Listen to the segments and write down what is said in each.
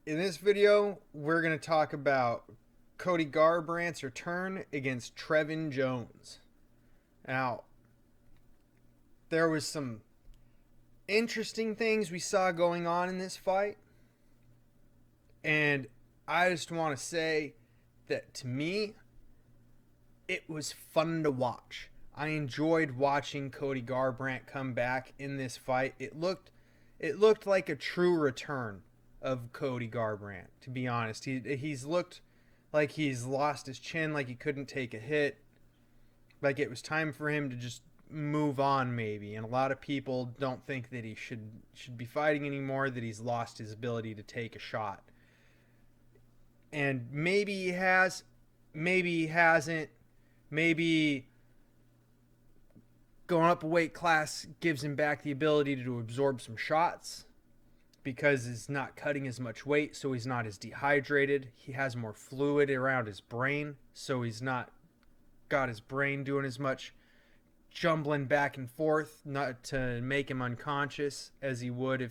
In this video, we're going to talk about Cody Garbrandt's return against Trevin Jones. Now, there was some interesting things we saw going on in this fight, and I just want to say that to me, it was fun to watch. I enjoyed watching Cody Garbrandt come back in this fight. It looked like a true return of Cody Garbrandt, to be honest. He's looked like he's lost his chin, like he couldn't take a hit, like it was time for him to just move on maybe. And a lot of people don't think that he should be fighting anymore, that he's lost his ability to take a shot. And maybe he has, maybe he hasn't. Maybe going up a weight class gives him back the ability to absorb some shots because he's not cutting as much weight, so he's not as dehydrated. He has more fluid around his brain, so he's not got his brain doing as much jumbling back and forth, not to make him unconscious as he would if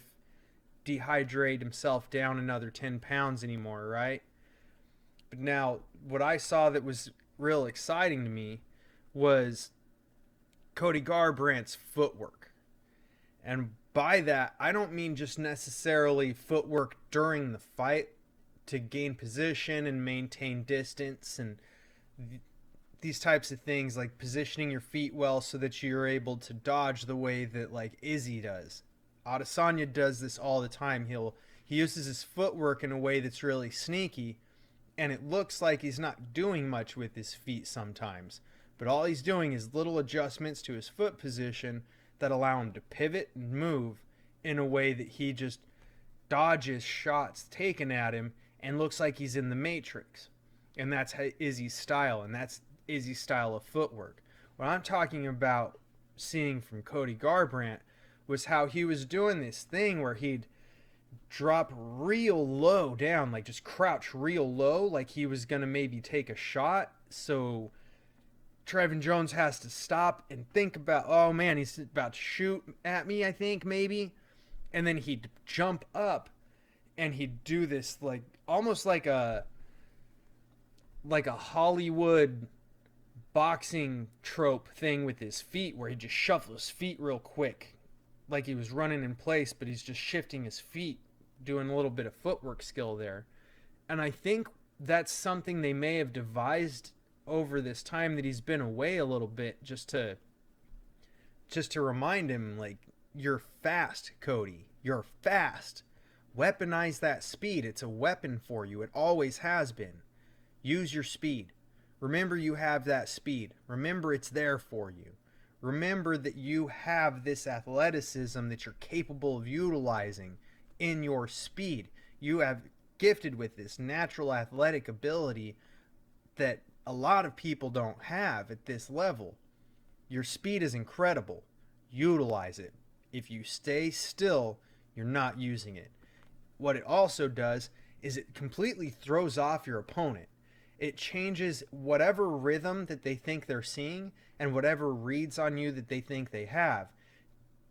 dehydrate himself down another 10 pounds anymore, right? But now, what I saw that was real exciting to me was Cody Garbrandt's footwork. And by that, I don't mean just necessarily footwork during the fight to gain position and maintain distance and these types of things, like positioning your feet well so that you're able to dodge the way that like Izzy does. Adesanya does this all the time. He uses his footwork in a way that's really sneaky, and it looks like he's not doing much with his feet sometimes. But all he's doing is little adjustments to his foot position that allow him to pivot and move in a way that he just dodges shots taken at him and looks like he's in the Matrix. And that's Izzy's style, and that's Izzy's style of footwork. What I'm talking about seeing from Cody Garbrandt was how he was doing this thing where he'd drop real low down, like just crouch real low, like he was going to maybe take a shot. So Trevin Jones has to stop and think about, oh man, he's about to shoot at me, I think, maybe. And then he'd jump up and he'd do this like almost like a Hollywood boxing trope thing with his feet where he just shuffle his feet real quick. Like he was running in place, but he's just shifting his feet, doing a little bit of footwork skill there. And I think that's something they may have devised over this time that he's been away a little bit, just to remind him, like, you're fast, Cody. You're fast. Weaponize that speed. It's a weapon for you. It always has been. Use your speed. Remember you have that speed. Remember it's there for you. Remember that you have this athleticism that you're capable of utilizing in your speed. You have gifted with this natural athletic ability that a lot of people don't have at this level. Your speed is incredible. Utilize it. If you stay still, you're not using it. What it also does is it completely throws off your opponent. It changes whatever rhythm that they think they're seeing and whatever reads on you that they think they have.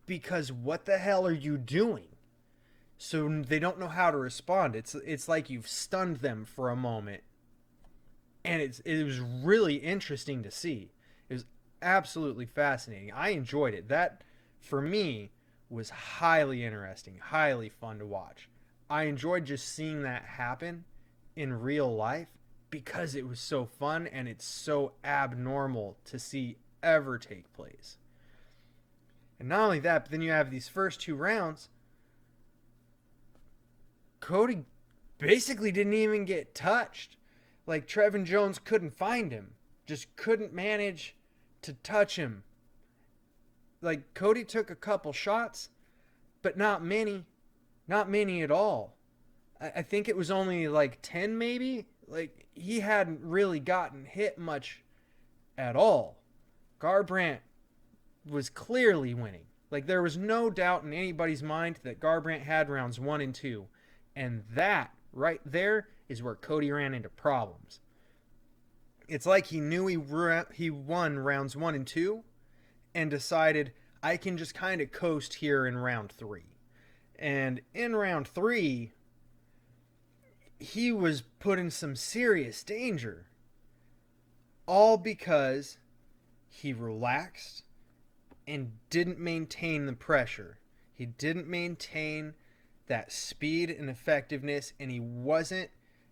Because what the hell are you doing? So they don't know how to respond. It's like you've stunned them for a moment. And it was really interesting to see. It was absolutely fascinating. I enjoyed it. That, for me, was highly interesting, highly fun to watch. I enjoyed just seeing that happen in real life because it was so fun and it's so abnormal to see ever take place. And not only that, but then you have these first two rounds. Cody basically didn't even get touched. Like, Trevin Jones couldn't find him. Just couldn't manage to touch him. Like, Cody took a couple shots, but not many. Not many at all. I think it was only like 10 maybe. Like, he hadn't really gotten hit much at all. Garbrandt was clearly winning. Like, there was no doubt in anybody's mind that Garbrandt had rounds 1 and 2. And that right there is where Cody ran into problems. It's like he knew he won rounds 1 and 2 and decided, I can just kind of coast here in round 3. And in round 3, he was put in some serious danger. All because he relaxed and didn't maintain the pressure. He didn't maintain that speed and effectiveness, and he wasn't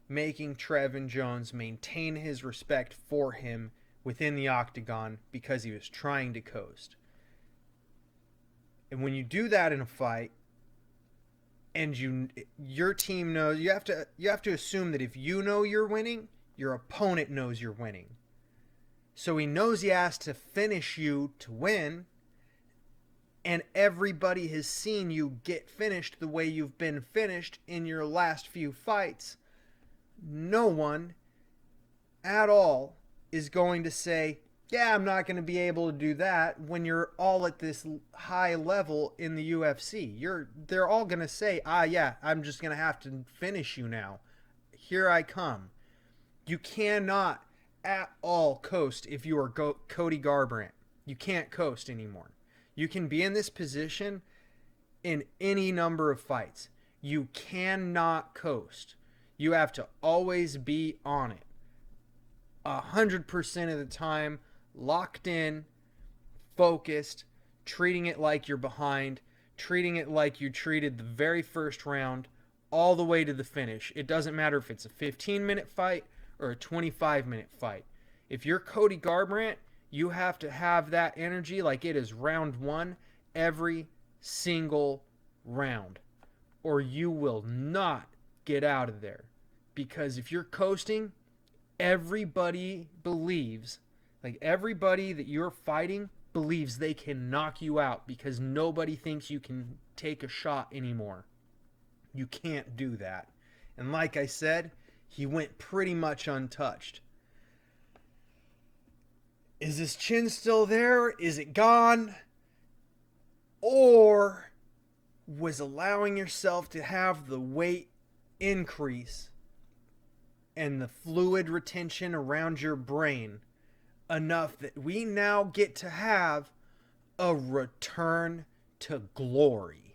making Trevin Jones maintain his respect for him within the octagon because he was trying to coast. And when you do that in a fight, and your team knows, you have to assume that if you know you're winning, your opponent knows you're winning. So he knows he has to finish you to win, and everybody has seen you get finished the way you've been finished in your last few fights. No one at all is going to say, yeah, I'm not going to be able to do that when you're all at this high level in the UFC. They're all going to say, yeah, I'm just going to have to finish you now. Here I come. You cannot at all coast if you are Cody Garbrandt. You can't coast anymore. You can be in this position in any number of fights. You cannot coast. You have to always be on it. 100% of the time, locked in, focused, treating it like you're behind, treating it like you treated the very first round, all the way to the finish. It doesn't matter if it's a 15-minute fight or a 25-minute fight. If you're Cody Garbrandt, you have to have that energy like it is round one every single round, or you will not get out of there. Because if you're coasting, everybody believes, like everybody that you're fighting believes they can knock you out because nobody thinks you can take a shot anymore. You can't do that. And like I said, he went pretty much untouched. Is his chin still there? Is it gone? Or was allowing yourself to have the weight increase and the fluid retention around your brain enough that we now get to have a return to glory?